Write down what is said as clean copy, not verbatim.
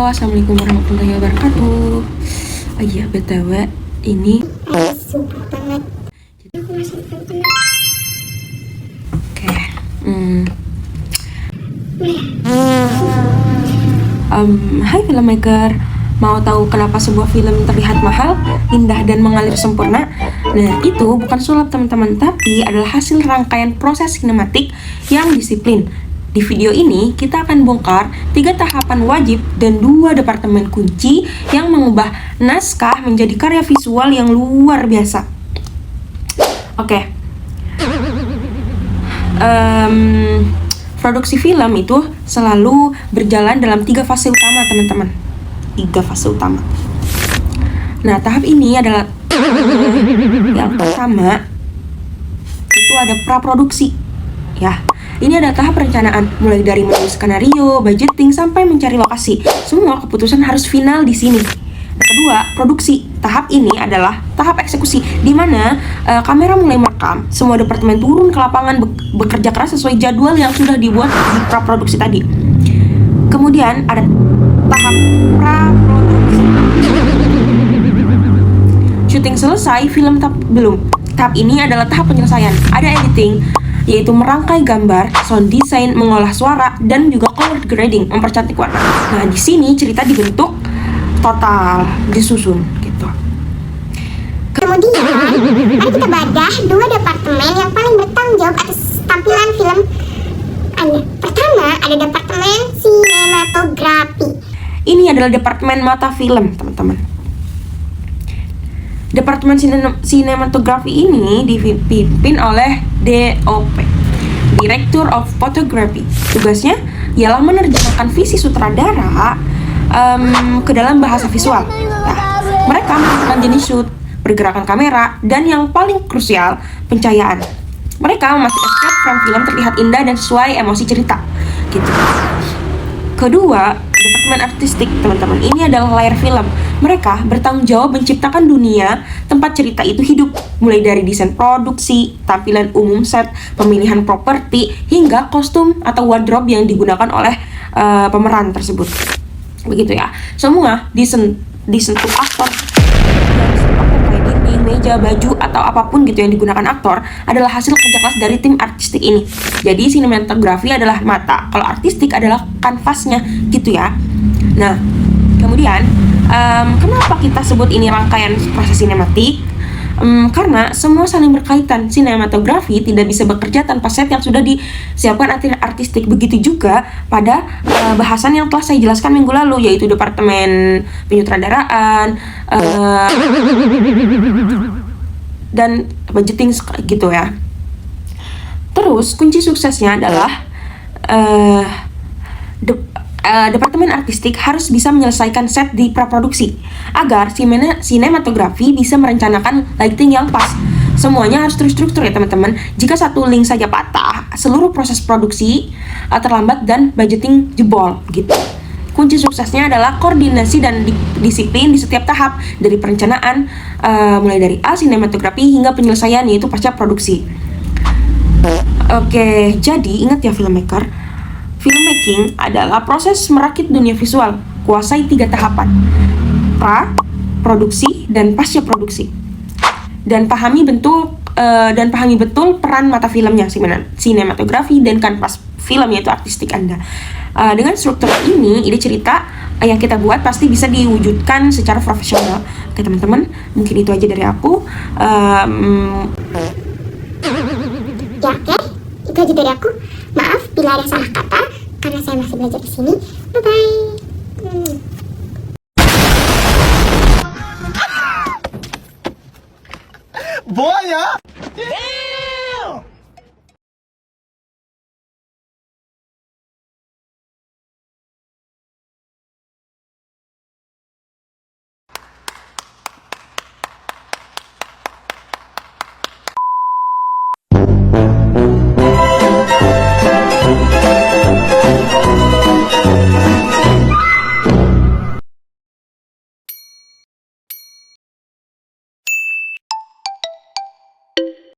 Halo, assalamualaikum warahmatullahi wabarakatuh. Oh iya, BTW ini sumpah banget. Aku masih penat. Oke. Hai filmmaker, mau tahu kenapa sebuah film terlihat mahal, indah dan mengalir sempurna? Nah, itu bukan sulap teman-teman, tapi adalah hasil rangkaian proses sinematik yang disiplin. Di video ini, kita akan bongkar 3 tahapan wajib dan 2 departemen kunci yang mengubah naskah menjadi karya visual yang luar biasa. Oke. Produksi film itu selalu berjalan dalam 3 fase utama, teman-teman. 3 fase utama. Nah, tahap ini adalah yang pertama itu ada praproduksi. Ya. Ini adalah tahap perencanaan, mulai dari menulis skenario, budgeting, sampai mencari lokasi. Semua keputusan harus final di sini. Kedua, produksi. Tahap ini adalah tahap eksekusi, di mana kamera mulai merekam, semua departemen turun ke lapangan bekerja keras sesuai jadwal yang sudah dibuat di praproduksi tadi. Kemudian ada tahap praproduksi. Syuting selesai, film belum. Tahap ini adalah tahap penyelesaian. Ada editing, yaitu merangkai gambar, sound design, mengolah suara, dan juga color grading, mempercantik warna. Nah, di sini cerita dibentuk total, disusun gitu. Kemudian, mari kita bedah 2 departemen yang paling bertanggung jawab atas tampilan film Anda. Pertama, ada departemen sinematografi. Ini adalah departemen mata film, teman-teman. Departemen sinematografi ini dipimpin oleh DOP, Director of Photography. Tugasnya ialah menerjemahkan visi sutradara ke dalam bahasa visual. Nah, mereka menentukan jenis shoot, pergerakan kamera, dan yang paling krusial, pencahayaan. Mereka memastikan setiap frame film terlihat indah dan sesuai emosi cerita. Gitu. Kedua, departemen artistik, teman-teman. Ini adalah layar film. Mereka bertanggung jawab menciptakan dunia tempat cerita itu hidup, mulai dari desain produksi, tampilan umum set, pemilihan properti, hingga kostum atau wardrobe yang digunakan oleh pemeran tersebut. Begitu ya. Semua disentuh aktor. Meja, baju, atau apapun gitu yang digunakan aktor adalah hasil kerja keras dari tim artistik ini. Jadi sinematografi adalah mata, kalau artistik adalah kanvasnya gitu ya. Nah, kemudian kenapa kita sebut ini rangkaian proses sinematik? Karena semua saling berkaitan. Sinematografi tidak bisa bekerja tanpa set yang sudah disiapkan artistik. Begitu juga pada bahasan yang telah saya jelaskan minggu lalu, yaitu departemen penyutradaraan dan budgeting gitu ya. Terus kunci suksesnya adalah departemen artistik harus bisa menyelesaikan set di praproduksi agar sinematografi bisa merencanakan lighting yang pas. Semuanya harus terstruktur ya teman-teman. Jika satu link saja patah, seluruh proses produksi terlambat dan budgeting jebol gitu. Kunci suksesnya adalah koordinasi dan disiplin di setiap tahap, dari perencanaan mulai dari sinematografi hingga penyelesaian, yaitu pasca produksi. Oke, jadi ingat ya filmmaker, filmmaking adalah proses merakit dunia visual. Kuasai 3 tahapan: pra, produksi, dan pasca produksi. Dan pahami betul peran mata filmnya, sinematografi, dan kanvas film, yaitu artistik Anda. Dengan struktur ini, ide cerita yang kita buat pasti bisa diwujudkan secara profesional. Oke teman-teman, mungkin itu aja dari aku. Ya oke, itu aja dari aku. Maaf bila ada salah kata, karena saya masih belajar di sini. Bye-bye. 뭐하냐?